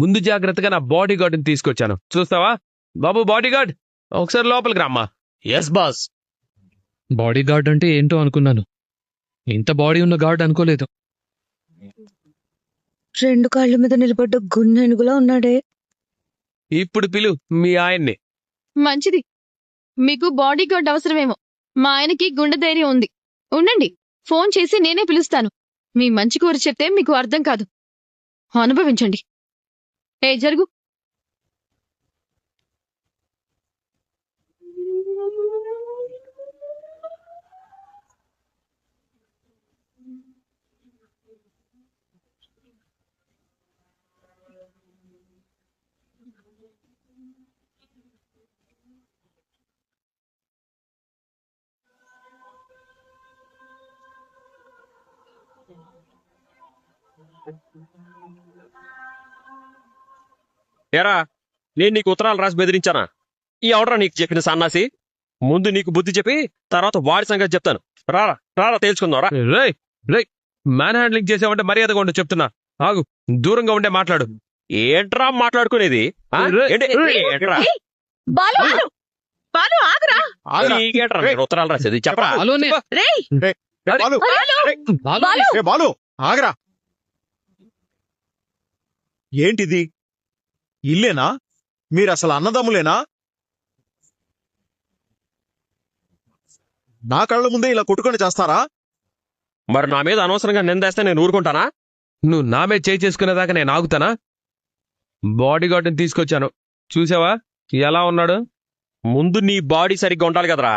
ముందు జాగ్రత్తగా నా బాడీ గార్డ్ని తీసుకొచ్చాను. చూస్తావా బాబు? బాడీ గార్డ్, ఒకసారి లోపలికి రామ్మా. Yes boss. బాడీ గార్డ్ అంటే ఏంటో అనుకున్నాను, ఇంత బాడీ ఉన్న గార్డ్ అనుకోలేదు. 2 కాళ్ళ మీద నిలబడ్డ గున్నెనుగులా ఉన్నాడే. ఇప్పుడు పిలు మీ ఆయన్ని. మంచిది, మీకు బాడీ గార్డ్ అవసరమేమో. మా ఆయనకి గుండె ధైర్యం ఉంది. ఉండండి, ఫోన్ చేసి నేనే పిలుస్తాను. మీ మంచి కూర చెప్తే మీకు అర్థం కాదు, అనుభవించండి. జరుగు. ఏరా, నేను నీకు ఉత్తరాలు రాసి బెదిరించానా? ఈ ఎవడరా నీకు చెప్పిన సన్నాసి? ముందు నీకు బుద్ధి చెప్పి తర్వాత వాడి సంగతి చెప్తాను. రారా రారా తేల్చుకుందాం రా. రేయ్ రేయ్, మ్యాన్ హ్యాండ్లింగ్ చేసావంటే మర్యాదగా ఉండు చెప్తున్నా. ఆగు, దూరంగా ఉండే మాట్లాడు. ఏంట్రా మాట్లాడుకునేది? ఉత్తరాలు రాసేది చెప్పరా? ఆగరా. ఏంటిది? ఇల్లేనా? మీరు అసలు అన్నదమ్ములేనా? నా కళ్ళ ముందే ఇలా కొట్టుకొని చేస్తారా? మరి నా మీద అనవసరంగా నిందేస్తే నేను ఊరుకుంటానా? నువ్వు నా మీద చేయి చేసుకునేదాకా నేను ఆగుతానా? బాడీ గార్డ్ని తీసుకొచ్చాను, చూసావా ఎలా ఉన్నాడు? ముందు నీ బాడీ సరిగ్గా ఉండాలి కదరా.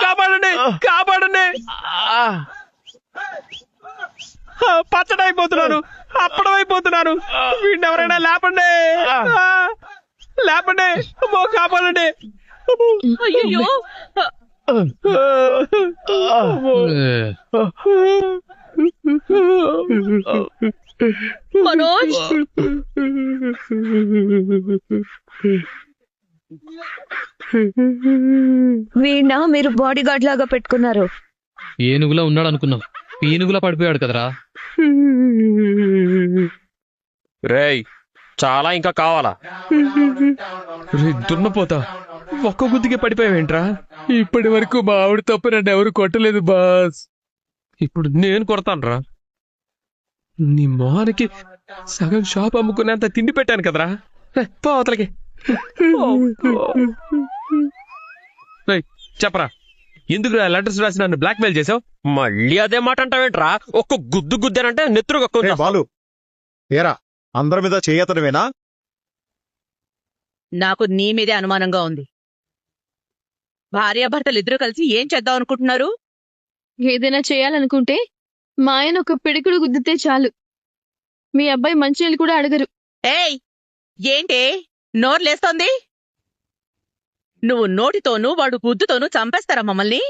కాపాడండి, కాపాడండి, పచ్చడైపోతున్నాను, అప్పడమైపోతున్నాను. వీడిని ఎవరైనా లేపండి, లేపండి, కాపాడండి. మనోజ్, వీణా మీరు బాడీ గార్డ్ లాగా పెట్టుకున్నారు? ఏనుగులా ఉన్నాడు అనుకున్నాం, పీనుగులా పడిపోయాడు కదరా. రేయ్, చాలా ఇంకా కావాలా? దున్నపోతా, ఒక్క గుద్దికి పడిపోయావేంట్రా? ఇప్పటి వరకు మా ఆవిడ తప్ప నన్ను ఎవరు కొట్టలేదు బాస్. ఇప్పుడు నేను కొడతానురా. నీ మొహానికి సగం షాప్ అమ్ముకునేంత తిండి పెట్టాను కదరా. పో అవతలకి. చెప్పరా, ఎందుకు లెటర్స్ రాసి నన్ను బ్లాక్మెయిల్ చేసావు? మళ్ళీ అదే మాట అంటావేంట్రా? ఒక్క గుద్దు గుద్దానంటే నెత్తురుగా బాలు, ఏరా అందరి మీద చేయతనవేనా? నాకు నీ మీదే అనుమానంగా ఉంది. భార్యాభర్తలిద్దరూ కలిసి ఏం చేద్దాం అనుకుంటున్నారు? ఏదైనా చేయాలనుకుంటే మా ఆయన ఒక పిడికుడు గుద్దితే చాలు. మీ అబ్బాయి మంచినీళ్ళు కూడా అడగరు. ఏయ్, ఏంటే నోర్లేస్తోంది? నువ్వు నోటితోనూ వాడు గుద్దుతోనూ చంపేస్తారా మమ్మల్ని?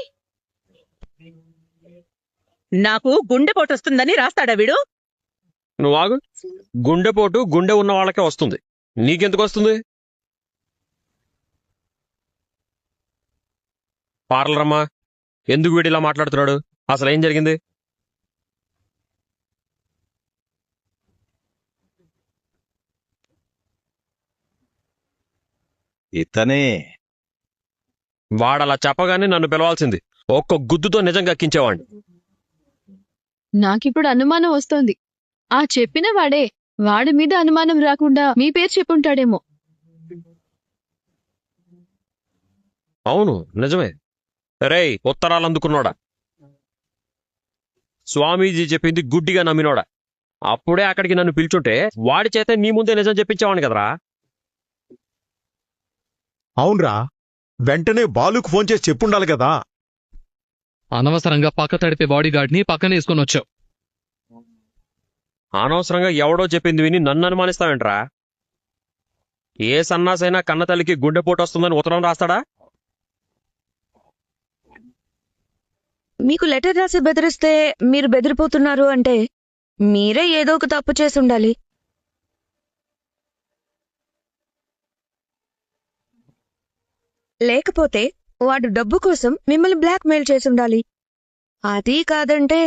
నాకు గుండెపోటొస్తుందని రాస్తాడా వీడు? నువ్వు ఆగు. గుండెపోటు గుండె ఉన్న వాళ్ళకే వస్తుంది, నీకెందుకు వస్తుంది? పార్లరమ్మా, ఎందుకు వీడిలా మాట్లాడుతున్నాడు? అసలు ఏం జరిగింది? ఇతనే. వాడలా చెప్పగానే నన్ను పిలవాల్సింది. ఒక్క గుద్దుతో నిజంగా ఎక్కించేవాడిని. నాకిప్పుడు అనుమానం వస్తోంది. ఆ చెప్పిన వాడే, వాడి మీద అనుమానం రాకుండా మీ పేరు చెప్పుంటాడేమో. అవును, నిజమే. రేయ్, ఉత్తరాలు అందుకున్నాడా? స్వామీజీ చెప్పింది గుడ్డిగా నమ్మినోడా? అప్పుడే అక్కడికి నన్ను పిలుచుంటే వాడి చేత నీ ముందే నిజం చెప్పించేవాడిని కదరా. అవునరా, వెంటనే బాలుకు ఫోన్ చేసి చెప్పుండాలి కదా. అనవసరంగా పక్క తడిపే బాడీ గార్డ్ ని పక్కన వేసుకొని వచ్చావు. అనవసరంగా ఎవడో చెప్పింది విని నన్ను అనుమానిస్తావేంట్రా? ఏ సన్నాసైనా కన్నతల్లికి గుండెపోటు వస్తుందని ఉత్తరం రాస్తాడా? మీకు లెటర్ రాసి బెదిరిస్తే మీరు బెదిరిపోతున్నారు అంటే మీరే ఏదో ఒక తప్పు చేసి ఉండాలి. లేకపోతే వాడు డబ్బు కోసం మిమ్మల్ని బ్లాక్మెయిల్ చేసి ఉండాలి. అది కాదంటే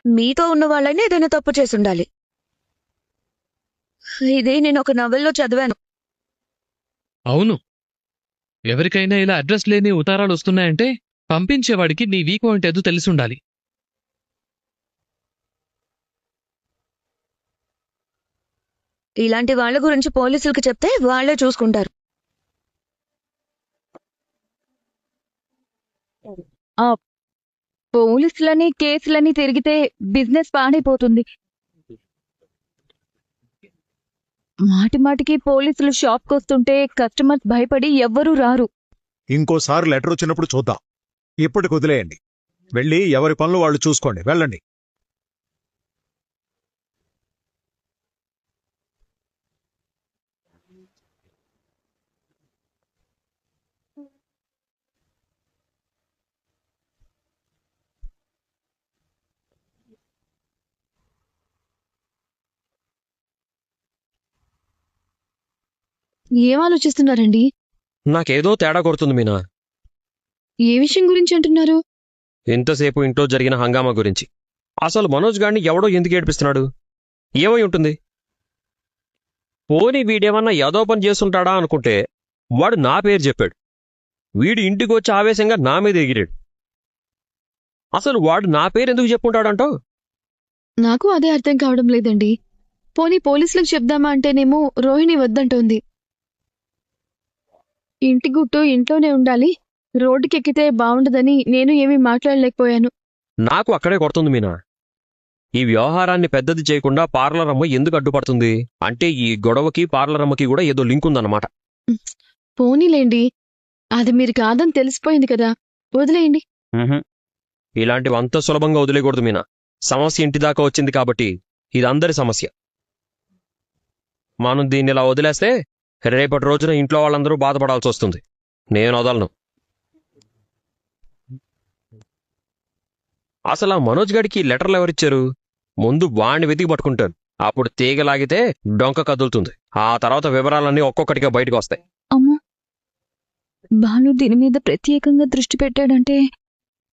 మీతో ఉన్న వాళ్ళని ఏదైనా తప్పు చేసి ఉండాలి. ఇది నేను ఒక నవల్లో చదివాను. అవును, ఎవరికైనా ఇలా అడ్రస్ లేని ఉతారాలు వస్తున్నాయంటే పంపించేవాడికి నీ వీక్ పాయింట్ ఏదో తెలిసుండాలి. ఇలాంటి వాళ్ళ గురించి పోలీసులకు చెప్తే వాళ్లే చూసుకుంటారు. పోలీసులని కేసులని తిరిగితే బిజినెస్ పాడైపోతుంది. మాటి మాటికి పోలీసులు షాప్కి వస్తుంటే కస్టమర్స్ భయపడి ఎవ్వరూ రారు. ఇంకోసారి లెటర్ వచ్చినప్పుడు చూద్దాం. ఇప్పటికి వదిలేయండి. వెళ్ళి ఎవరి పనులు వాళ్ళు చూసుకోండి. వెళ్ళండి. ఏం ఆలోచిస్తున్నారండి? నాకేదో తేడా కొడుతుంది మీనా. ఏ విషయం గురించి అంటున్నారు? ఇంతసేపు ఇంట్లో జరిగిన హంగామా గురించి. అసలు మనోజ్ గాడిని ఎవడో ఎందుకు ఏడిపిస్తున్నాడు? ఏమై ఉంటుంది? పోనీ వీడేమన్నా ఏదో పని చేస్తుంటాడా అనుకుంటే వాడు నా పేరు చెప్పాడు. వీడు ఇంటికి వచ్చి ఆవేశంగా నా మీద ఎగిరాడు. అసలు వాడు నా పేరు ఎందుకు చెప్పుకుంటాడంటావు? నాకు అదే అర్థం కావడం లేదండి. పోనీ పోలీసులకు చెప్దామా అంటేనేమో రోహిణి వద్దంటోంది. ఇంటి గుట్టు ఇంట్లోనే ఉండాలి, రోడ్డుకెక్కితే బావుండదని నేను ఏమీ మాట్లాడలేకపోయాను. నాకు అక్కడే కొడుతుంది మీనా. ఈ వ్యవహారాన్ని పెద్దది చేయకుండా పార్లర్ అమ్మ ఎందుకు అడ్డుపడుతుంది అంటే ఈ గొడవకి పార్లర్ అమ్మకి కూడా ఏదో లింక్ ఉందన్నమాట. పోనీలేండి, అది మీరు కాదని తెలిసిపోయింది కదా, వదిలేయండి. ఇలాంటివి అంత సులభంగా వదిలేకూడదు మీనా. సమస్య ఇంటి దాకా వచ్చింది కాబట్టి ఇది అందరి సమస్య. మనం దీన్ని ఇలా వదిలేస్తే రేపటి రోజున ఇంట్లో వాళ్ళందరూ బాధపడాల్సి వస్తుంది. నేను వదలను. అసలు ఆ మనోజ్ గడికి లెటర్లు ఎవరిచ్చారు? ముందు వాణ్ణి వెతికి పట్టుకుంటాను. అప్పుడు తీగలాగితే డొంక కదులుతుంది. ఆ తర్వాత వివరాలన్నీ ఒక్కొక్కటిగా బయటకు వస్తాయి. అమ్మా, బాలు దీని మీద ప్రత్యేకంగా దృష్టి పెట్టాడంటే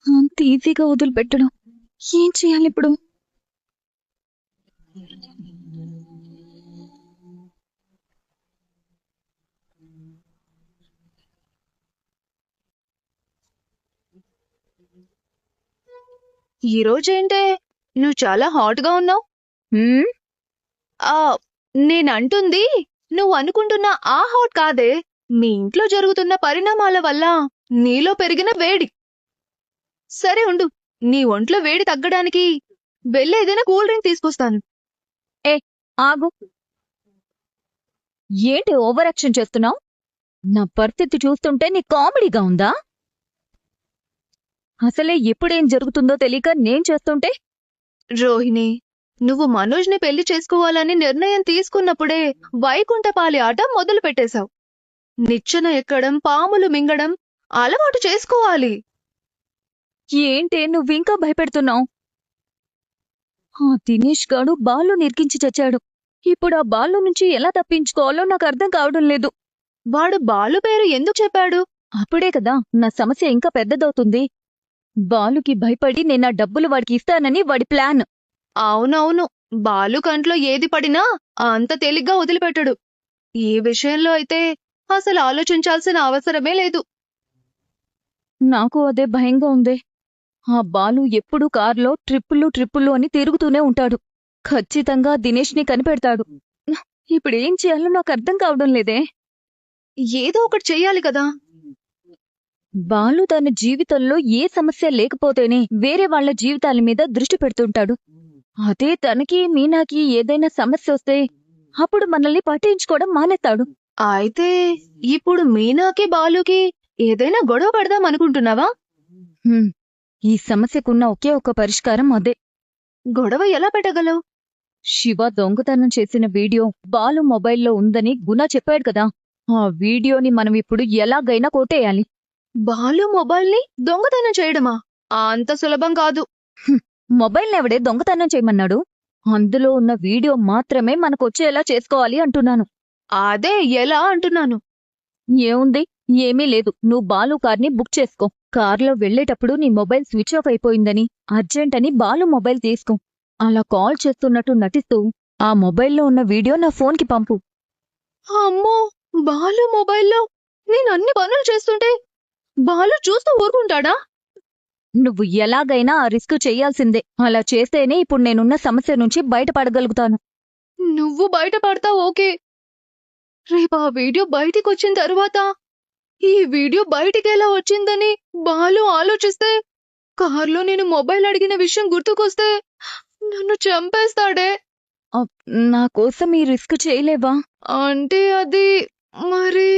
అంత ఈజీగా వదిలిపెట్టడం. ఏం చేయాలి ఇప్పుడు? ఈరోజేంటే నువ్వు చాలా హాట్గా ఉన్నావు. నేనంటుంది నువ్వు అనుకుంటున్న ఆ హాట్ కాదే, మీ ఇంట్లో జరుగుతున్న పరిణామాల వల్ల నీలో పెరిగిన వేడి. సరే ఉండు, నీ ఒంట్లో వేడి తగ్గడానికి వెళ్ళి ఏదైనా కూల్ డ్రింక్ తీసుకొస్తాను. ఆగు. ఏంటి ఓవర్ యాక్షన్ చేస్తున్నావు? నా పరిస్థితి చూస్తుంటే నీ కామెడీగా ఉందా? అసలే ఎప్పుడేం జరుగుతుందో తెలియక నేను చేస్తుంటే. రోహిణి, నువ్వు మనోజ్ని పెళ్లి చేసుకోవాలని నిర్ణయం తీసుకున్నప్పుడే వైకుంఠపాలి ఆట మొదలు పెట్టేశావు. నిచ్చెన ఎక్కడం, పాములు మింగడం అలవాటు చేసుకోవాలి. ఏంటే నువ్వింకా భయపెడుతున్నావు? ఆ దినేష్ గాడు బాలు నిరికించి చచ్చాడు. ఇప్పుడు ఆ బాలు నుంచి ఎలా తప్పించుకోవాలో నాకు అర్థం కావడం లేదు. వాడు బాలు పేరు ఎందుకు చెప్పాడు? అప్పుడే కదా నా సమస్య ఇంకా పెద్దదవుతుంది. బాలుకి భయపడి నేను ఆ డబ్బులు వాడికి ఇస్తానని వాడి ప్లాన్. అవునవును, బాలు కంట్లో ఏది పడినా అంత తేలిగ్గా వదిలిపెట్టడు. ఈ విషయంలో అయితే అసలు ఆలోచించాల్సిన అవసరమే లేదు. నాకు అదే భయంగా ఉంది. ఆ బాలు ఎప్పుడూ కారులో ట్రిప్పులు అని తిరుగుతూనే ఉంటాడు. ఖచ్చితంగా దినేష్ని కనిపెడతాడు. ఇప్పుడేం చేయాలో నాకు అర్థం కావడం లేదే. ఏదో ఒకటి చెయ్యాలి కదా. బాలు తన జీవితంలో ఏ సమస్య లేకపోతేనే వేరే వాళ్ల జీవితాల మీద దృష్టి పెడుతుంటాడు. అదే తనకి మీనాకి ఏదైనా సమస్య వస్తే అప్పుడు మనల్ని పట్టించుకోవడం మానేస్తాడు. అయితే ఇప్పుడు మీనాకి బాలుకి ఏదైనా గొడవ పెడదాం అనుకుంటున్నావా? ఈ సమస్యకున్న ఒకే ఒక పరిష్కారం అదే. గొడవ ఎలా పెట్టగలవు? శివ దొంగతనం చేసిన వీడియో బాలు మొబైల్లో ఉందని గుణ చెప్పాడు కదా, ఆ వీడియోని మనం ఇప్పుడు ఎలాగైనా కొట్టేయాలి. బాలు మొబైల్ని దొంగతనం చేయడమా? అంత సులభం కాదు. మొబైల్ ఎవడే దొంగతనం చేయమన్నాడు? అందులో ఉన్న వీడియో మాత్రమే మనకొచ్చేలా చేసుకోవాలి అంటున్నాను. అదే ఎలా అంటున్నాను. ఏముంది? ఏమీ లేదు. నువ్వు బాలు కార్ని బుక్ చేసుకో. కార్లో వెళ్లేటప్పుడు నీ మొబైల్ స్విచ్ ఆఫ్ అయిపోయిందని, అర్జెంట్ అని బాలు మొబైల్ తీసుకో. అలా కాల్ చేస్తున్నట్టు నటిస్తూ ఆ మొబైల్లో ఉన్న వీడియో నా ఫోన్కి పంపు. అమ్మో, బాలు మొబైల్లో నేను అన్ని పనులు చేస్తుంటే బాలు చూస్తూ ఊరుకుంటాడా? నువ్వు ఎలాగైనా ఆ రిస్క్ చెయ్యాల్సిందే. అలా చేస్తేనే ఇప్పుడు నేనున్న సమస్య నుంచి బయటపడగలుగుతాను. నువ్వు బయటపడతావు ఓకే. రేపు ఆ వీడియో బయటికొచ్చిన తరువాత ఈ వీడియో బయటికెలా వచ్చిందని బాలు ఆలోచిస్తే, కార్లో నేను మొబైల్ అడిగిన విషయం గుర్తుకొస్తే నన్ను చంపేస్తాడే. నా కోసం ఈ రిస్క్ చేయలేవా? అంటే అది మరి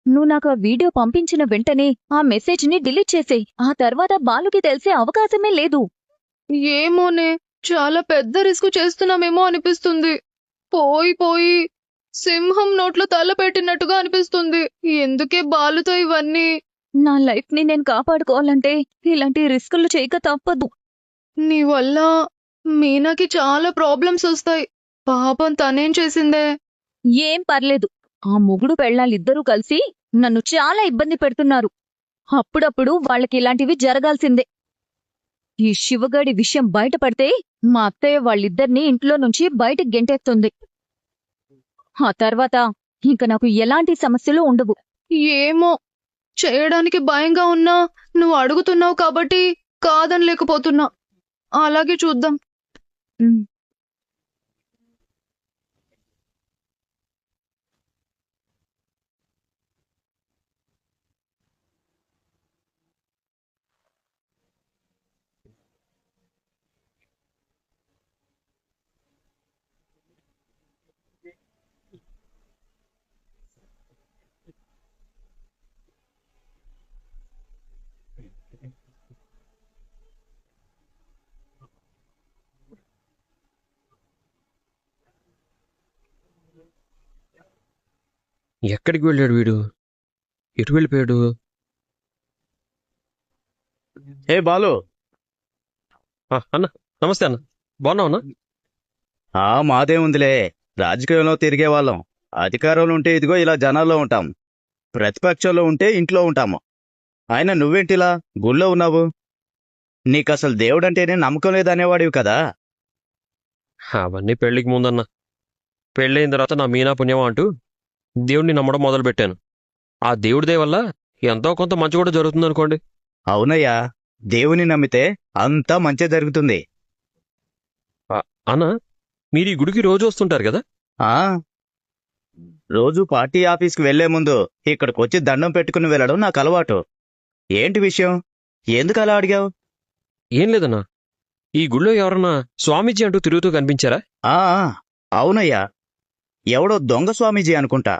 నువ్వు నాకు ఆ వీడియో పంపించిన వెంటనే ఆ మెసేజ్ని డిలీట్ చేసేయ్. ఆ తర్వాత బాలుకి తెలిసే అవకాశమే లేదు. ఏమోనే, చాలా పెద్ద రిస్క్ చేస్తున్నామేమో అనిపిస్తుంది. పోయి సింహం నోట్లో తల పెట్టినట్టుగా అనిపిస్తుంది. ఎందుకే బాలుతో ఇవన్నీ? నా లైఫ్ని నేను కాపాడుకోవాలంటే ఇలాంటి రిస్కులు చేయక తప్పదు. నీ వల్ల మీనాకి చాలా ప్రాబ్లమ్స్ వస్తాయి. పాపం తనేం చేసిందే? ఏం పర్లేదు. ఆ మొగుడు పెళ్ళాలిద్దరూ కలిసి నన్ను చాలా ఇబ్బంది పెడుతున్నారు. అప్పుడప్పుడు వాళ్ళకి ఇలాంటివి జరగాల్సిందే. ఈ శివగాడి విషయం బయటపడితే మా అత్తయ్య వాళ్ళిద్దరినీ ఇంట్లో నుంచి బయటకు గెంటేస్తుంది. ఆ తర్వాత ఇంక నాకు ఎలాంటి సమస్యలు ఉండవు. ఏమో, చేయడానికి భయంగా ఉన్నా నువ్వు అడుగుతున్నావు కాబట్టి కాదనలేకపోతున్నా. అలాగే చూద్దాం. ఉమ్. ఎక్కడికి వెళ్ళాడు వీడు? ఎటు వెళ్ళిపోయాడు? ఏ బాలు, అన్న నమస్తే అన్న. బాగున్నావన్నా? మాదే ఉందిలే. రాజకీయంలో తిరిగే వాళ్ళం. అధికారంలో ఉంటే ఇదిగో ఇలా జనాల్లో ఉంటాం. ప్రతిపక్షంలో ఉంటే ఇంట్లో ఉంటాము. అయినా నువ్వేంటిలా గుళ్ళో ఉన్నావు? నీకసలు దేవుడంటేనే నమ్మకం లేదనేవాడివి కదా. అవన్నీ పెళ్లికి ముందన్న. పెళ్ళైన తర్వాత నా మీనా పుణ్యమా అంటూ దేవుడిని నమ్మడం మొదలుపెట్టాను. ఆ దేవుడి వల్ల ఎంతో కొంత మంచి కూడా జరుగుతుందనుకోండి. అవునయ్యా, దేవుని నమ్మితే అంతా మంచి జరుగుతుంది. అన్న, మీరు ఈ గుడికి రోజు వస్తుంటారు కదా? ఆ రోజు పార్టీ ఆఫీస్కి వెళ్లే ముందు ఇక్కడికొచ్చి దండం పెట్టుకుని వెళ్ళడం నాకు అలవాటు. ఏంటి విషయం? ఎందుకు అలా అడిగావు? ఏం లేదన్నా, ఈ గుళ్ళో ఎవరన్నా స్వామీజీ అంటూ తిరుగుతూ కనిపించారా? ఆ అవునయ్యా, ఎవడో దొంగ స్వామీజీ అనుకుంటా.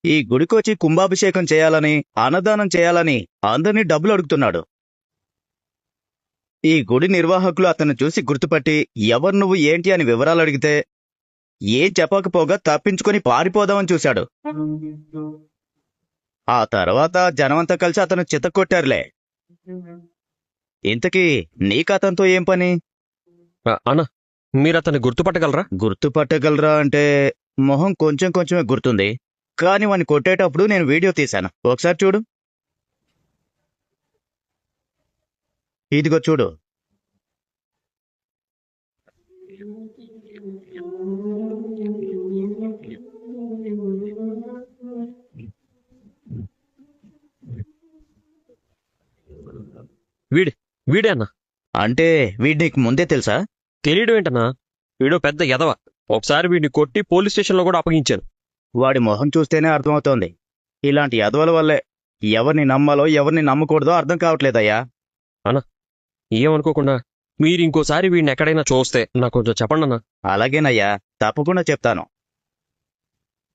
ఈ గుడికొచ్చి కుంభాభిషేకం చేయాలని, అన్నదానం చేయాలని అందరినీ డబ్బులు అడుగుతున్నాడు. ఈ గుడి నిర్వాహకులు అతన్ని చూసి గుర్తుపట్టి ఎవరు నువ్వు ఏంటి అని వివరాలు అడిగితే ఏం చెప్పకపోగా తప్పించుకొని పారిపోదామని చూశాడు. ఆ తర్వాత జనమంతా కలిసి అతను చితక్కొట్టారులే. ఇంతకీ నీకతనితో ఏం పని? అన్న, మీరు అతన్ని గుర్తుపట్టగలరా? గుర్తుపట్టగలరా అంటే మొహం కొంచెం కొంచెమే గుర్తుంది. కానీ వాణ్ణి కొట్టేటప్పుడు నేను వీడియో తీశాను. ఒకసారి చూడు. ఇదిగో చూడు. వీడే అన్న. అంటే వీడి నీకు ముందే తెలుసా? తెలియడం ఏంటన్నా, వీడో పెద్ద ఎదవ. ఒకసారి వీడిని కొట్టి పోలీస్ స్టేషన్లో కూడా అప్పగించాను. వాడి మొహం చూస్తేనే అర్థమవుతోంది. ఇలాంటి యదవల వల్లే ఎవరిని నమ్మాలో ఎవరిని నమ్మకూడదో అర్థం కావట్లేదయ్యా. ఏమనుకోకుండా మీరు ఇంకోసారి వీడిని ఎక్కడైనా చూస్తే నాకు కొంచెం చెప్పండి అన్న. అలాగేనయ్యా, తప్పకుండా చెప్తాను.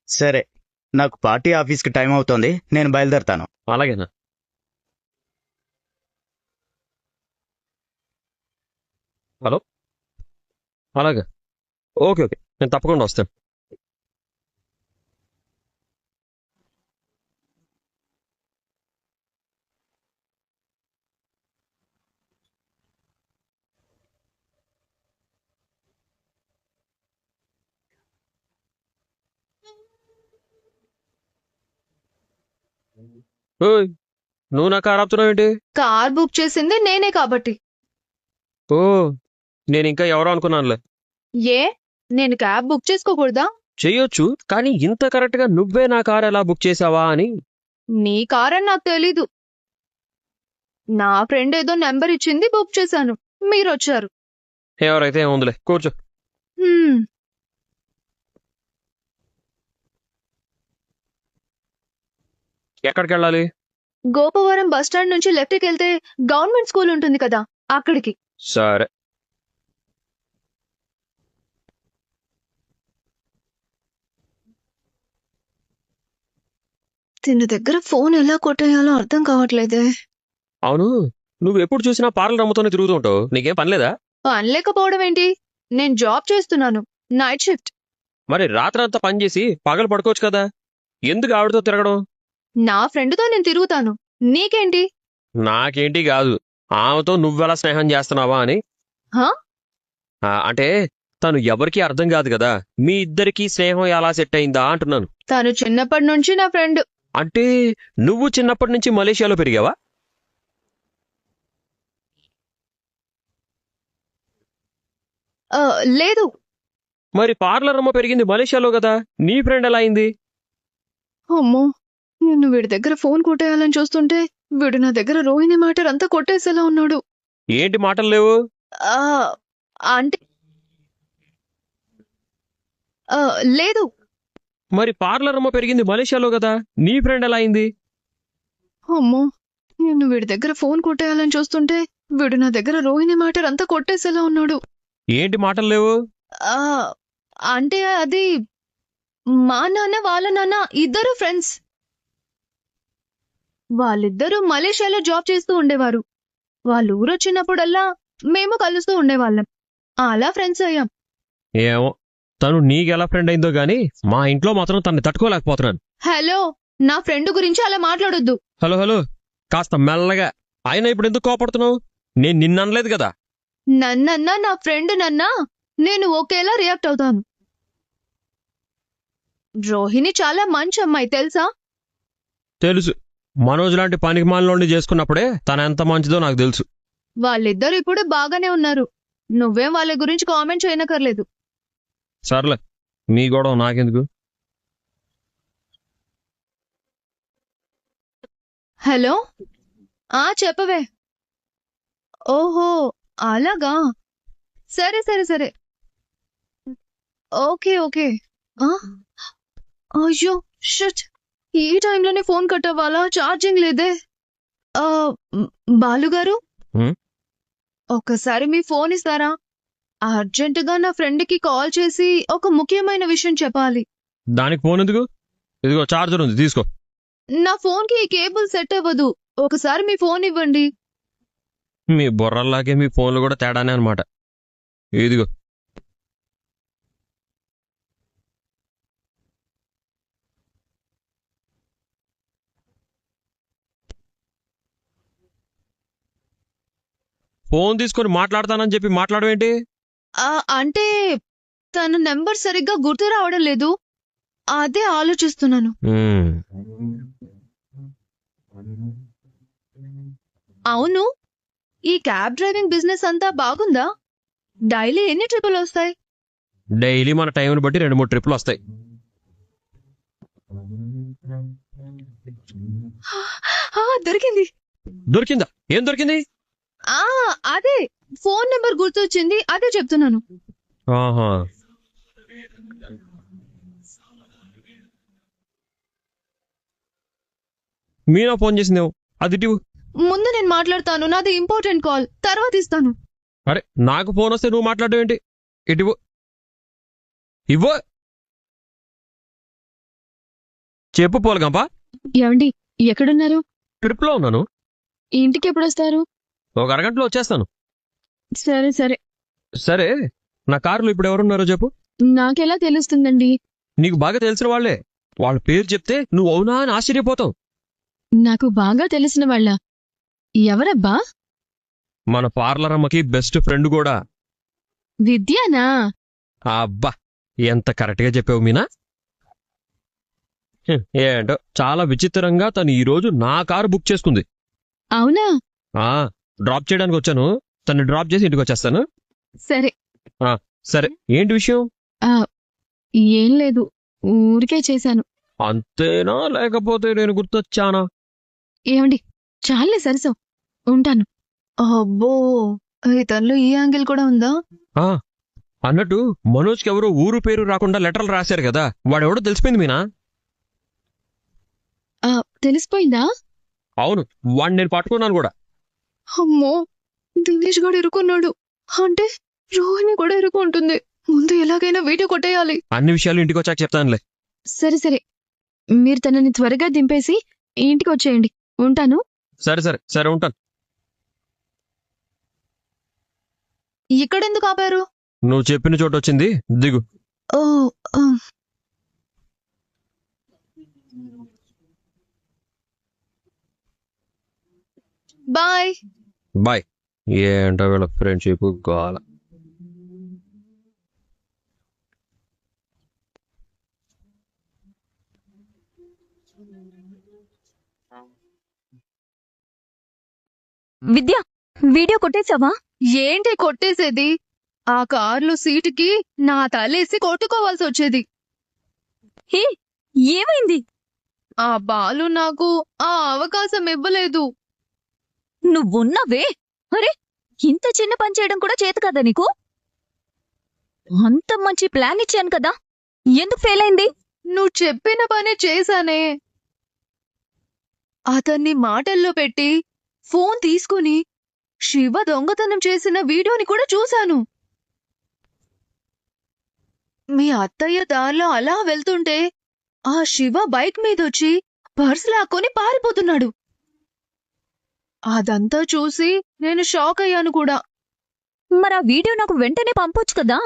సరే, నాకు పార్టీ ఆఫీస్కి టైం అవుతోంది, నేను బయలుదేరతాను. అలాగేనా? హలో, అలాగా, ఓకే నేను తప్పకుండా వస్తాను. ఓయ్ నువ్వు నా కారు ఆపుతున్నావు ఏంటి? కార్ బుక్ చేసింది నేనే కాబట్టి. ఓ నేను ఇంకా ఎవరో అనుకున్నానులే. ఏ నేను క్యాబ్ బుక్ చేసుకోకూడదా? చెయ్యొచ్చు, కానీ ఇంత కరెక్ట్గా నువ్వే నా కారు ఎలా బుక్ చేసావా అని. నీ కార్ అని నాకు తెలీదు. నా ఫ్రెండ్ ఏదో నెంబర్ ఇచ్చింది, బుక్ చేశాను. మీరొచ్చారు. ఎవరైతే ఏముందిలే, కూర్చో. హ్మ్. ఎక్కడికి వెళ్ళాలి? గోపవరం బస్టాండ్ నుంచి లెఫ్ట్కి వెళ్తే గవర్నమెంట్ స్కూల్ ఉంటుంది కదా, అక్కడికి. సరే. తిన దగ్గర ఫోన్ ఎలా కొట్టేయాలో అర్థం కావట్లేదే. అవును, నువ్వు ఎప్పుడు చూసినా పార్లర్ అమ్ముతూనే తిరుగుతూ ఉంటావు, నీకేం పనిలేదా? పని లేకపోవడం ఏంటి? నేను జాబ్ చేస్తున్నాను, నైట్ షిఫ్ట్. మరి రాత్రంతా పని చేసి పగలు పడుకోవచ్చు కదా, ఎందుకు ఆవిడతో తిరగడం? నా ఫ్రెండ్తో నేను తిరుగుతాను, నీకేంటి? నాకేంటి కాదు, ఆమెతో నువ్వెలా స్నేహం చేస్తున్నావా అని. హా? అంటే తను ఎవరికీ అర్థం కాదు కదా, మీ ఇద్దరికి స్నేహం ఎలా సెట్ అయిందా అంటున్నాను. తను చిన్నప్పటి నుంచి నా ఫ్రెండ్. అంటే నువ్వు చిన్నప్పటి నుంచి మలేషియాలో పెరిగావా? లేదు. మరి పార్లర్ అమ్మ పెరిగింది మలేషియాలో కదా, నీ ఫ్రెండ్ ఎలా అయింది? అమ్మో, నేను వీడి దగ్గర ఫోన్ కొట్టేయాలని చూస్తుంటే వీడు నా దగ్గర రోహిణి మ్యాటర్ అంతా కొట్టేసేలా ఉన్నాడు. ఏంటి మాటలు లేవు? ఆ, అంటే లేదు. మరి పార్లర్ అమ్మ పెరిగింది మలేషియాలో కదా, నీ ఫ్రెండ్ ఎలా అయింది? అమ్మో, నేను వీడి దగ్గర ఫోన్ కొట్టేయాలని చూస్తుంటే వీడు నా దగ్గర రోహిణి మ్యాటర్ అంతా కొట్టేసేలా ఉన్నాడు. ఏంటి మాటలు లేవు? ఆ, అంటే అది మా నాన్న వాళ్ళ నాన్న ఇద్దరు ఫ్రెండ్స్. వాళ్ళిద్దరూ మలేషియాలో జాబ్ చేస్తూ ఉండేవారు. వాళ్ళు ఊరొచ్చినప్పుడల్లా మేము కలుస్తూ ఉండేవాళ్ళం. అలా ఫ్రెండ్స్ అయ్యాం. ఏమో, తను నీకెలా ఫ్రెండ్ అయిందో గానీ మా ఇంట్లో మాత్రం తన్ని తట్టుకోలేకపోతున్నాను. హలో, నా ఫ్రెండ్ గురించి అలా మాట్లాడొద్దు. హలో హలో, కాస్త మెల్లగా. ఆయన ఇప్పుడు ఎందుకు కోపడుతున్నావు? నేను నిన్ననలేదు కదా. నన్నన్నా నా ఫ్రెండ్ నన్నా నేను ఒకేలా రియాక్ట్ అవుతాను. రోహిణి చాలా మంచి అమ్మాయి, తెలుసా? తెలుసు, మనోజ్ లాంటి పనికిమాలినోడిని చేసుకున్నప్పుడే తన ఎంత మంచిదో నాకు తెలుసు. వాళ్ళిద్దరు ఇప్పుడు బాగానే ఉన్నారు. నువ్వేం వాళ్ళ గురించి కామెంట్ చేయనక్కర్లేదు. సర్లే, మీ గొడవ నాకెందుకు. హలో, చెప్పవే. ఓహో, అలాగా. సరే సరే సరే, ఓకే ఓకే. అయ్యో షట్, ఈ టైంలోనే ఫోన్ కట్ అవ్వాలా? ఛార్జింగ్ లేదే. బాలుగారు, హ్మ్? ఒక్కసారి మీ ఫోన్ ఇస్తారా? అర్జెంటుగా నా ఫ్రెండ్కి కాల్ చేసి ఒక ముఖ్యమైన విషయం చెప్పాలి. దానికి ఫోన్ ఎందుకు? ఇదిగో చార్జర్ ఉంది, తీసుకో. నా ఫోన్కి ఈ కేబుల్ సెట్ అవ్వదు. ఒకసారి మీ ఫోన్ ఇవ్వండి. మీ బుర్రల్లాగే మీ ఫోన్లు కూడా తేడానే అనమాట. ఇదిగో. ఫోన్ తీసుకొని మాట్లాడతానని చెప్పి మాట్లాడవేంటి? అంటే తన నెంబర్ సరిగ్గా గుర్తు రావడం లేదు, అదే ఆలోచిస్తున్నాను. అవును, ఈ క్యాబ్ డ్రైవింగ్ బిజినెస్ అంతా బాగుందా? డైలీ ఎన్ని ట్రిప్పులు వస్తాయి? డైలీ మన టైంని బట్టి 2-3 ట్రిప్పులు వస్తాయి. దొరికింది. దొరికిందా? ఏం దొరికింది? అదే ఫోన్ నెంబర్ గుర్తొచ్చింది, అదే చెప్తున్నాను. ఆహా, మీనా ఫోన్ చేసిందేమో, అది ఇటు. ముందు నేను మాట్లాడతాను, నాది ఇంపార్టెంట్ కాల్, తర్వాత ఇస్తాను. అరే, నాకు ఫోన్ వస్తే నువ్వు మాట్లాడడం ఏంటి? ఇటు ఇవ్వు. చెప్పు పోలగంప. ఏమండి, ఎక్కడున్నారు? ట్రిప్లో ఉన్నాను. ఇంటికి ఎప్పుడు వస్తారు? ఒక అరగంటలో వచ్చేస్తాను. సరే సరే. సరే, నా కారులో ఇప్పుడు ఎవరున్నారో చెప్పు. నాకెలా తెలుస్తుందండి? నీకు బాగా తెలిసిన వాళ్లే. వాళ్ళ పేరు చెప్తే నువ్వు అవునా అని ఆశ్చర్యపోతావు. నాకు బాగా తెలిసిన వాళ్ళ? ఎవరబ్బా? మన పార్లర్ అమ్మకి బెస్ట్ ఫ్రెండ్ కూడా. విద్యానా? అబ్బా, ఎంత కరెక్ట్గా చెప్పావు మీనా. ఏంటో చాలా విచిత్రంగా తను ఈ రోజు నా కారు బుక్ చేసుకుంది. అవునా? ఆ డ్రాప్ చేయడానికి వచ్చాను, తను డ్రాప్ చేసి ఇంటికి వచ్చేస్తాను. సరే. సరే, ఏంటి విషయం? ఏం లేదు, ఊరికే చేశాను. అంతేనా లేకపోతే నేను గుర్తొచ్చానా? ఏమండి, చాలే సరసం, ఉంటాను. అబ్బో, ఇతనిలో ఈ యాంగిల్ కూడా ఉందా? ఆ అన్నట్టు మనోజ్కి ఎవరో ఊరు పేరు రాకుండా లెటర్లు రాశారు కదా, వాడెవడో తెలిసిపోయింది మీనా? తెలిసిపోయిందా? అవును, వాడిని నేను పట్టుకున్నాను కూడా. అమ్మో, దినేష్ గారు ఇరుకున్నాడు అంటే రోహిణి కూడా ఇరుకుంటుంది. ముందు ఎలాగైనా వీడియో కొట్టేయాలి. అన్ని విషయాలు ఇంటికి వచ్చాక చెప్తానులే. సరే సరే, మీరు తనని త్వరగా దింపేసి ఇంటికి వచ్చేయండి. ఉంటాను. సరే సరే సరే, ఉంటాను. ఇక్కడెందుకు ఆపారు? నువ్వు చెప్పిన చోటు వచ్చింది, దిగు. ఓ, బాయ్. బాయ్. ఏంటో వీళ్ళ ఫ్రెండ్షిప్ గోల. విద్య, వీడియో కొట్టేశావా? ఏంటి కొట్టేసేది? ఆ కార్లో సీటుకి నా తలేసి కొట్టుకోవాల్సి వచ్చేది. హే, ఏమైంది? ఆ బాలు నాకు ఆ అవకాశం ఇవ్వలేదు. నువ్వున్నావే. అరే, ఇంత చిన్న పని చేయడం కూడా చేత కదా నీకు? అంత మంచి ప్లాన్ ఇచ్చాను కదా, ఎందుకు ఫెయిల్ అయింది? నువ్వు చెప్పిన పని చేశానే. అతన్ని మాటల్లో పెట్టి ఫోన్ తీసుకుని శివ దొంగతనం చేసిన వీడియోని కూడా చూశాను. మీ అత్తయ్య దారిలో అలా వెళ్తుంటే ఆ శివ బైక్ మీదొచ్చి పర్స్ లాక్కొని పారిపోతున్నాడు. అదంతా చూసి నేను షాక్ అయ్యాను కూడా. మరి ఆ వీడియో నాకు వెంటనే పంపొచ్చు కదా?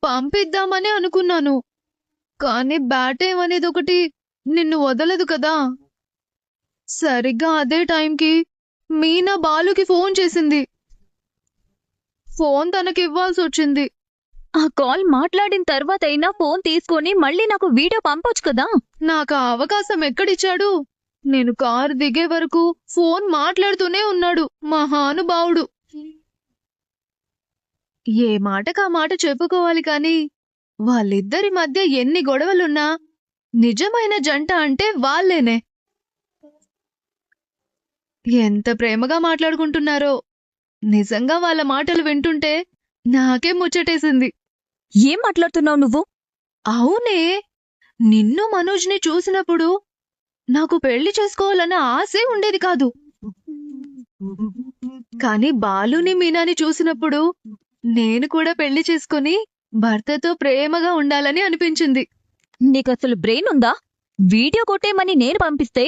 పంపిద్దామని అనుకున్నాను, కానీ బ్యాటేం అనేది ఒకటి నిన్ను వదలదు కదా. సరిగ్గా అదే టైంకి మీనా బాలుకి ఫోన్ చేసింది. ఫోన్ తనకివ్వాల్సి వచ్చింది. ఆ కాల్ మాట్లాడిన తర్వాత అయినా ఫోన్ తీసుకొని మళ్ళీ నాకు వీడియో పంపొచ్చు కదా? నాకు ఆ అవకాశం ఎక్కడిచ్చాడు? నేను కారు దిగే వరకు ఫోన్ మాట్లాడుతూనే ఉన్నాడు మహానుభావుడు. ఏ మాటకా మాట చెప్పుకోవాలి కాని వాళ్ళిద్దరి మధ్య ఎన్ని గొడవలున్నా నిజమైన జంట అంటే వాళ్ళేనే. ఎంత ప్రేమగా మాట్లాడుకుంటున్నారో. నిజంగా వాళ్ళ మాటలు వింటుంటే నాకే ముచ్చటేసింది. ఏం మాట్లాడుతున్నావు నువ్వు? అవునే, నిన్ను మనోజ్ని చూసినప్పుడు నాకు పెళ్లి చేసుకోవాలన్న ఆశే ఉండేది కాదు. కాని బాలుని మీనాని చూసినప్పుడు నేను కూడా పెళ్లి చేసుకుని భర్తతో ప్రేమగా ఉండాలని అనిపించింది. నీకసలు బ్రెయిన్ ఉందా? వీడియో కొట్టేమని నేను పంపిస్తే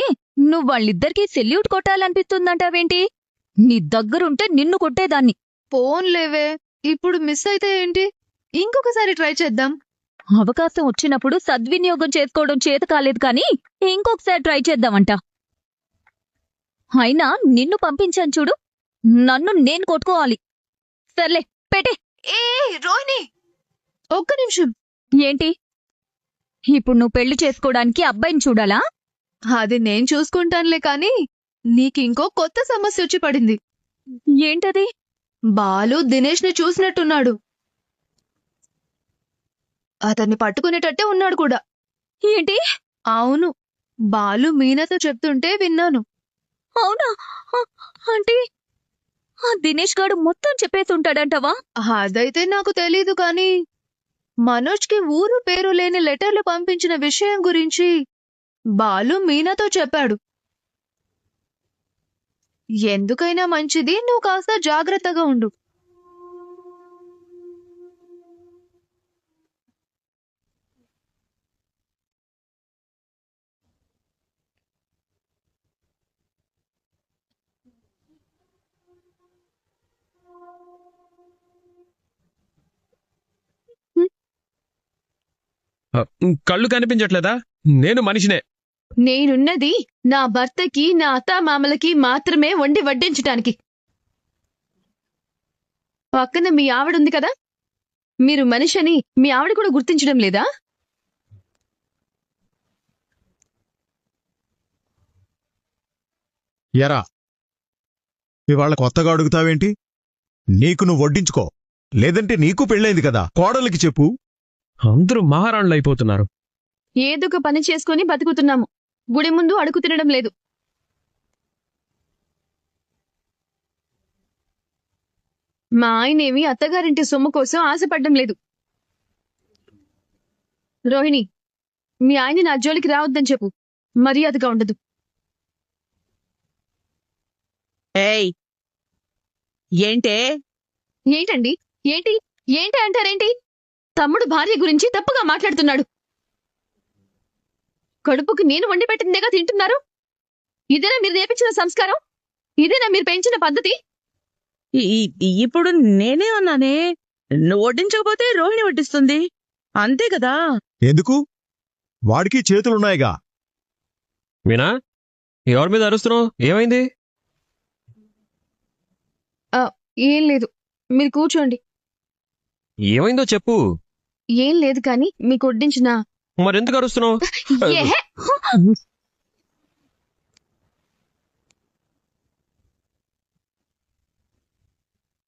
నువ్వు వాళ్ళిద్దరికీ సెల్యూట్ కొట్టాలనిపిస్తుందంటావేంటి? నీ దగ్గరుంటే నిన్ను కొట్టేదాన్ని. పోన్లేవే, ఇప్పుడు మిస్ అయితే ఏంటి, ఇంకొకసారి ట్రై చేద్దాం. అవకాశం వచ్చినప్పుడు సద్వినియోగం చేసుకోవడం చేత కాలేదు కానీ ఇంకొకసారి ట్రై చేద్దామంట. అయినా నిన్ను పంపించాను చూడు, నన్ను నేను కొట్టుకోవాలి. సర్లే, పెట్టే. ఏ రోహిణి, ఒక్క నిమిషం. ఏంటి? ఇప్పుడు నువ్వు పెళ్లి చేసుకోవడానికి అబ్బాయిని చూడాలా? అది నేను చూసుకుంటానులే కాని నీకింకో కొత్త సమస్య వచ్చి పడింది. ఏంటది? బాలు దినేష్ని చూసినట్టున్నాడు. అతన్ని పట్టుకునేటట్టే ఉన్నాడు కూడా. ఏంటి? అవును, బాలు మీనాతో చెప్తుంటే విన్నాను. అవునా? అంటే ఆ దినేష్ గాడు మొత్తం చెప్పేసి ఉంటాడంటవా? అదైతే నాకు తెలీదు కాని మనోజ్కి ఊరు పేరు లేని లెటర్లు పంపించిన విషయం గురించి బాలు మీనాతో చెప్పాడు. ఎందుకైనా మంచిది నువ్వు కాస్త జాగ్రత్తగా ఉండు. కళ్ళు కనిపించట్లేదా? నేను మనిషినే. నేనున్నది నా భర్తకి నా అత్తామామలకి మాత్రమే వండి వడ్డించటానికి. పక్కన మీ ఆవిడుంది కదా, మీరు మనిషని మీ ఆవిడ కూడా గుర్తించడం లేదా? ఎరా ఇవాళ కొత్తగా అడుగుతావేంటి? నీకు నువ్వు వడ్డించుకో, లేదంటే నీకు పెళ్ళైంది కదా, కోడలికి చెప్పు. అందరూ మహారాణులు అయిపోతున్నారు. ఏదో ఒక పని చేసుకుని బతుకుతున్నాము. గుడి ముందు అడుగు తినడం లేదు. మా ఆయనేమి అత్తగారింటి సొమ్ము కోసం ఆశపడ్డం లేదు. రోహిణి, మీ ఆయన్ని నా జోలికి రావద్దని చెప్పు. మర్యాదగా ఉండదు. ఏయ్, ఏంటే? ఏంటండి? ఏంటి ఏంటి అంటారేంటి? తమ్ముడు భార్య గురించి తప్పుగా మాట్లాడుతున్నాడు. కడుపుకి నేను వండి పెట్టిందేగా తింటున్నారు. ఇదేనా మీరు నేర్పించిన సంస్కారం? ఇదేనా మీరు పెంచిన పద్ధతి? ఇప్పుడు నేనే అన్నానే, నువ్వు వడ్డించకపోతే రోహిణి వడ్డిస్తుంది, అంతే కదా. ఎందుకు? వాడికి చేతులున్నాయిగా. మీనా, ఎవరి మీద అరుస్తున్నావు? ఏమైంది? ఏం లేదు, మీరు కూర్చోండి. ఏమైందో చెప్పు. ఏం లేదు కానీ మీకు వడ్డించిన మరెందుకు అరుస్తున్నావు? ఏహే!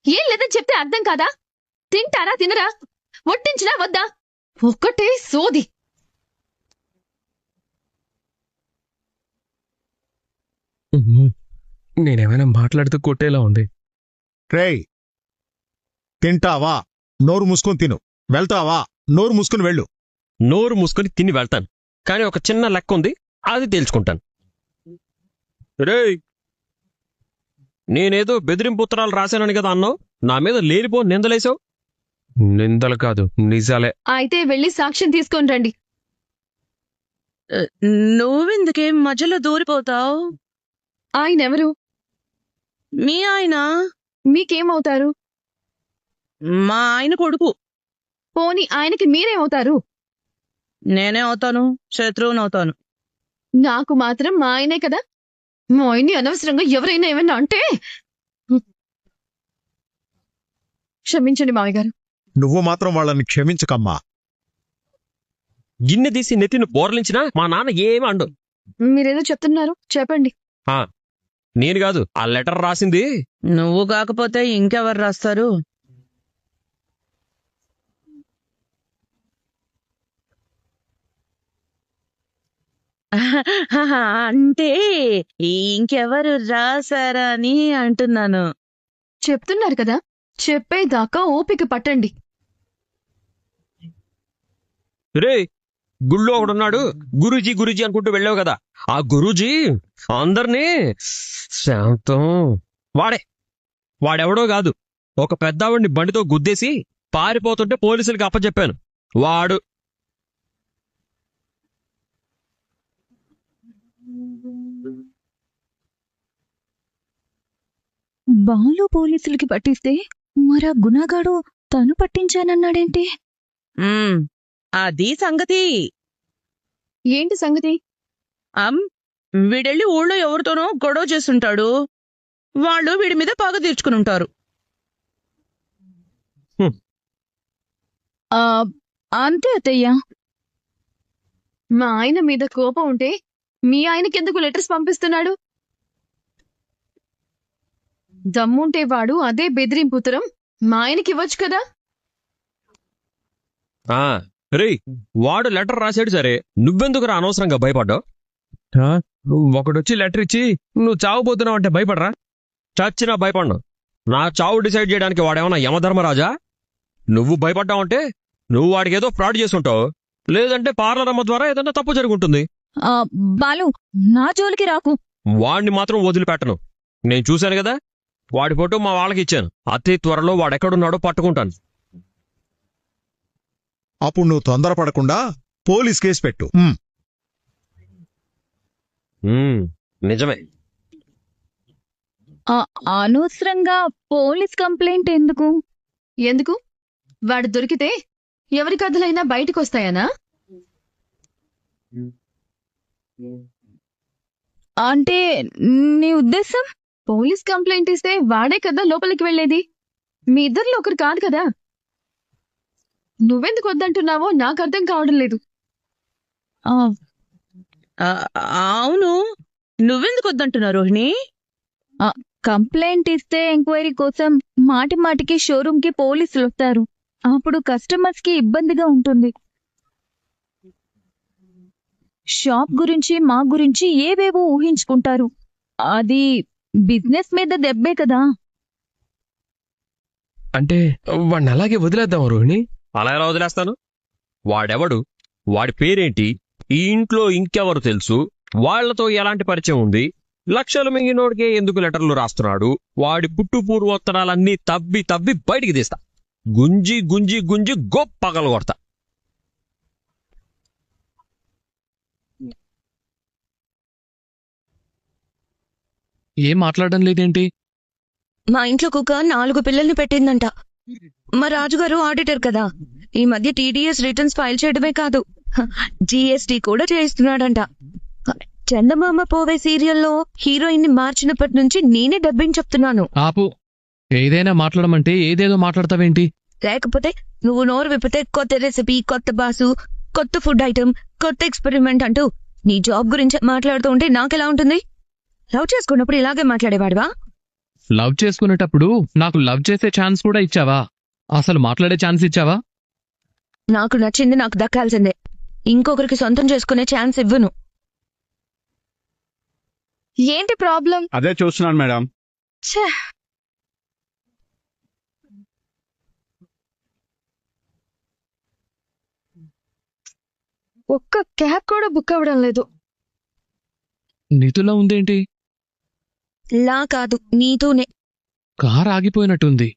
ఏం లేదని చెప్తే అర్థం కాదా? తింటారా తినరా? వడ్డించినా వద్దా? ఒక్కటే సోది. నేనేమైనా మాట్లాడుతూ కొట్టేలా ఉంది. రేయ్, తింటావా? నోరు మూసుకొని తిను. వెళ్తావా? నోరు మూసుకొని వెళ్ళు. నోరు మూసుకొని తిని వెళ్తాను, కానీ ఒక చిన్న లెక్క ఉంది, అది తేల్చుకుంటాను. రేయ్, నేనేదో బెదిరింపు ఉత్తరాలు రాశానని కదా అన్నావు, నా మీద లేనిపో నిందలేసావు. నిందలు కాదు, నిజాలే. అయితే వెళ్ళి సాక్ష్యం తీసుకొని రండి. నువ్వెందుకేం మధ్యలో దూరిపోతావు? ఆయనెవరు? మీ ఆయన మీకేమవుతారు? మా ఆయన కొడుకు. పోని ఆయనకి మీరేమవుతారు? నేనే అవుతాను, శత్రువునవుతాను. నాకు మాత్రం మా ఆయనే కదా. మా ఆయన్ని అనవసరంగా ఎవరైనా ఏమన్నా అంటే క్షమించండి మావయ్య గారు. నువ్వు మాత్రం వాళ్ళని క్షమించకమ్మా. గిన్నె తీసి నెత్తిని బోర్లించినా మా నాన్న ఏమీ అండు. మీరేదో చెప్తున్నారు, చెప్పండి. నేను కాదు, ఆ లెటర్ రాసింది. నువ్వు కాకపోతే ఇంకెవరు రాస్తారు? అంటే ఇంకెవరు రాశారని అంటున్నాను. చెప్తున్నారు కదా, చెప్పేదాకా ఓపిక పట్టండి. రే, గుళ్ళో ఒకడున్నాడు, గురూజీ గురూజీ అనుకుంటూ వెళ్ళావు కదా, ఆ గురూజీ అందరినీ శాంతం. వాడెవడో కాదు, ఒక పెద్దావిడిని బండితో గుద్దేసి పారిపోతుంటే పోలీసులకి అప్పచెప్పాను. వాడు బాలు పోలీసులకి పట్టిస్తే మరా గుణగాడు తను పట్టించానన్నాడేంటి? అది సంగతి. ఏంటి సంగతి? వీడెళ్ళి ఊళ్ళో ఎవరితోనో గొడవ చేస్తుంటాడు, వాళ్ళు వీడి మీద పగ తీర్చుకుని ఉంటారు. అంతే అత్తయ్య. మా ఆయన మీద కోపం ఉంటే మీ ఆయనకెందుకు లెటర్స్ పంపిస్తున్నాడు? దమ్ముంటే వాడు అదే బెదిరింపుతరం మా ఆయనకి ఇవ్వచ్చు కదా. రే, వాడు లెటర్ రాశాడు సరే, నువ్వెందుకురా అనవసరంగా భయపడ్డావు? ఒకడొచ్చి లెటర్ ఇచ్చి నువ్వు చావబోతున్నావు అంటే భయపడరా? చచ్చినా భయపడ్ను. నా చావు డిసైడ్ చేయడానికి వాడేమన్నా యమధర్మరాజా? నువ్వు భయపడ్డావంటే నువ్వు వాడికి ఏదో ఫ్రాడ్ చేసుంటావు, లేదంటే పార్లర్ అమ్మ ద్వారా ఏదన్నా తప్పు జరుగుంటుంది. బాలు, నా జోలికి రాకు. వాడిని మాత్రం వదిలిపెట్టను. నేను చూశాను కదా, వాడి ఫోటో మా వాళ్ళకి ఇచ్చాను. అతి త్వరలో వాడెక్కడున్నాడో పట్టుకుంటాను. అప్పుడు నువ్వు తొందరపడకుండా పోలీస్ కేసు పెట్టు. నిజమే. అనవసరంగా పోలీస్ కంప్లైంట్ ఎందుకు? ఎందుకు? వాడు దొరికితే ఎవరి కథలైనా బయటకొస్తాయనా? అంటే నీ ఉద్దేశం? పోలీస్ కంప్లైంట్ ఇస్తే వాడే కదా లోపలికి వెళ్ళేది, మీ ఇద్దరిలో ఒకరు కాదు కదా. నువ్వెందుకు వద్దంటున్నావో నాకు అర్థం కావడం లేదు. అవును, నువ్వెందుకు వద్దంటున్నావు రోహిణి? కంప్లైంట్ ఇస్తే ఎంక్వైరీ కోసం మాటి మాటికి షోరూమ్ కి పోలీసులు వస్తారు. అప్పుడు కస్టమర్స్ కి ఇబ్బందిగా ఉంటుంది. షాప్ గురించి మా గురించి ఏవేవో ఊహించుకుంటారు. అది బిజినెస్ మీద దెబ్బే కదా. అంటే వాడిని అలాగే వదిలేద్దాం రోహిణి. అలా ఎలా వదిలేస్తాను? వాడెవడు? వాడి పేరేంటి? ఈ ఇంట్లో ఇంకెవరు తెలుసు? వాళ్లతో ఎలాంటి పరిచయం ఉంది? లక్షలు మింగినోడికే ఎందుకు లెటర్లు రాస్తున్నాడు? వాడి పుట్టు పూర్వోత్తరాలన్నీ తవ్వి తవ్వి బయటికి తీస్తా. గుంజి గుంజి గుంజి గొప్పగలు కొడతా. ఏం మాట్లాడడం లేదేంటి? మా ఇంట్లో కుక్క 4 పిల్లల్ని పెట్టిందంట. మా రాజుగారు ఆడిటర్ కదా, ఈ మధ్య టీడీఎస్ రిటర్న్స్ ఫైల్ చేయడమే కాదు, జీఎస్టీ కూడా చేయిస్తున్నాడంట. చందమామ పోవే సీరియల్లో హీరోయిన్ ని మార్చినప్పటి నుంచి నేనే డబ్బింగ్ చెప్తున్నాను. ఆపు. ఏదైనా మాట్లాడమంటే ఏదేదో మాట్లాడతావేంటి? లేకపోతే నువ్వు నోరు విప్పితే కొత్త రెసిపీ, కొత్త బాసు, కొత్త ఫుడ్ ఐటమ్, కొత్త ఎక్స్పెరిమెంట్ అంటూ నీ జాబ్ గురించి మాట్లాడుతూ ఉంటే నాకెలా ఉంటుంది? లవ్ చేసుకున్నప్పుడు ఇలాగే మాట్లాడేవాడివా? లవ్ చేసుకునేటప్పుడు నాకు లవ్ చేసే ఛాన్స్ కూడా ఇచ్చావా? అసలు మాట్లాడే ఛాన్స్ ఇచ్చావా? నాకు నచ్చింది నాకు దక్కాల్సిందే. ఇంకొకరికి సొంతం చేసుకునే ఛాన్స్ ఇవ్వను. ఏంటి ప్రాబ్లం? అదే చూస్తున్నాను మేడం. ఛే! ఒక్క క్యాబ్ కూడా బుక్ అవ్వడం లేదు. నీతులా ఉందేంటి? లా కాదు, నీతోనే. కార్ ఆగిపోయినట్టుంది.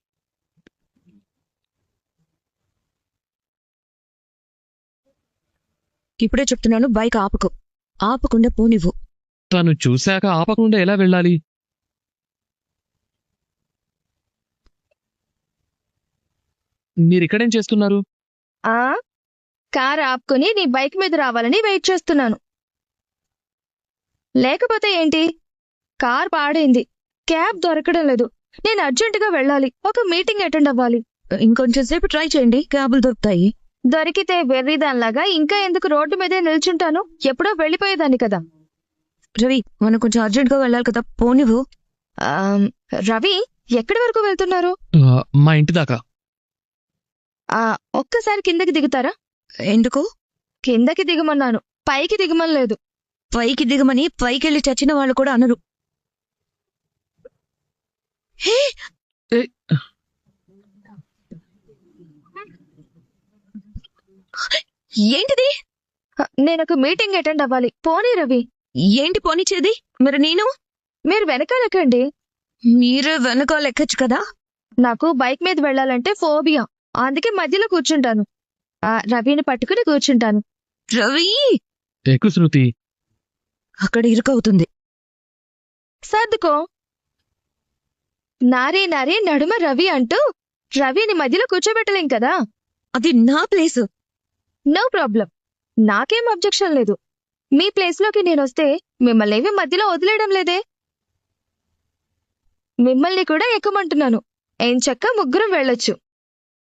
ఇప్పుడే చెప్తున్నాను, బైక్ ఆపుకు. ఆపకుండా పోనివ్వు. తను చూశాక ఆపకుండా ఎలా వెళ్ళాలి? మీరిక్కడేం చేస్తున్నారు? కార్ ఆపుకుని నీ బైక్ మీద రావాలని వెయిట్ చేస్తున్నాను. లేకపోతే ఏంటి? కార్ పాడైంది, క్యాబ్ దొరకడం లేదు, నేను అర్జెంటుగా వెళ్ళాలి, ఒక మీటింగ్ అటెండ్ అవ్వాలి. ఇంకొంచెం సేపు ట్రై చేయండి, క్యాబులు దొరుకుతాయి. దొరికితే వెర్రిదాన్లాగా ఇంకా ఎందుకు రోడ్డు మీదే నిల్చుంటాను? ఎప్పుడో వెళ్ళిపోయేదాన్ని కదా. రవి, మనం కొంచెం అర్జెంట్గా వెళ్ళాలి కదా, పోనివ్వు. రవి, ఎక్కడి వరకు వెళ్తున్నారు? మా ఇంటి దాకా. ఒక్కసారి కిందకి దిగుతారా? ఎందుకు? కిందకి దిగమన్నాను, పైకి దిగమనలేదు. పైకి దిగమని పైకెళ్ళి చచ్చిన వాళ్ళు కూడా అనరు. హే! ఏంటిది? నేనొక మీటింగ్ అటెండ్ అవ్వాలి, పోనీ రవి. ఏంటి పోనిచ్చేది? మరి నేను? మీరు వెనకాలెక్కండి. మీరే వెనకాల ఎక్కచ్చు కదా. నాకు బైక్ మీద వెళ్ళాలంటే ఫోబియా, అందుకే మధ్యలో కూర్చుంటాను. రవిని పట్టుకుని కూర్చుంటాను. రవి, ఎక్కు శృతి. అక్కడ ఇరుకవుతుంది. సర్దుకో. నారీ నారీ నడుమ రవి అంటూ రవిని మధ్యలో కూర్చోబెట్టలేం కదా. అది నా ప్లేసు. నో ప్రాబ్లం, నాకేం అబ్జెక్షన్ లేదు. మీ ప్లేస్లోకి నేనొస్తే మిమ్మల్ని ఏమీ మధ్యలో వదిలేయడం లేదే. మిమ్మల్ని కూడా ఎక్కమంటున్నాను. ఏం చక్క ముగ్గురం వెళ్ళొచ్చు.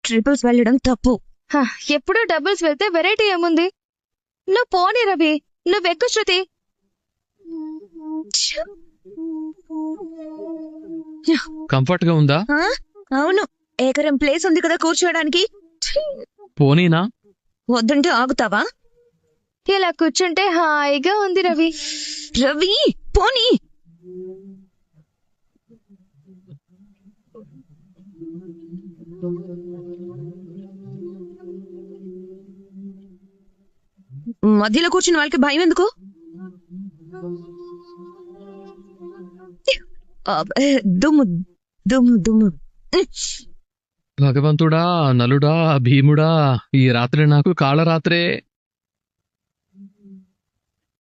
ట్రిపుల్స్ వెళ్ళడం తప్పు. ఎప్పుడూ డబుల్స్ వెళ్తే వెరైటీ ఏముంది? నువ్వు పోనీ రవి, నువ్వెక్కు శృతి. కంఫర్ట్ గా ఉందా? అవును, ఏకరం ప్లేస్ ఉంది కదా కూర్చోడానికి. పోనీనా? వద్దంటే ఆగుతావా? ఇలా కూర్చుంటే హాయిగా ఉంది రవి. రవి, పోనీ. మధ్యలో కూర్చుని వాళ్ళకి భయం ఎందుకు? దుమ్ము దుమ్ము దుమ్ము. భగవంతుడా, నలుడా, భీముడా, ఈ రాత్రి నాకు కాళరాత్రే.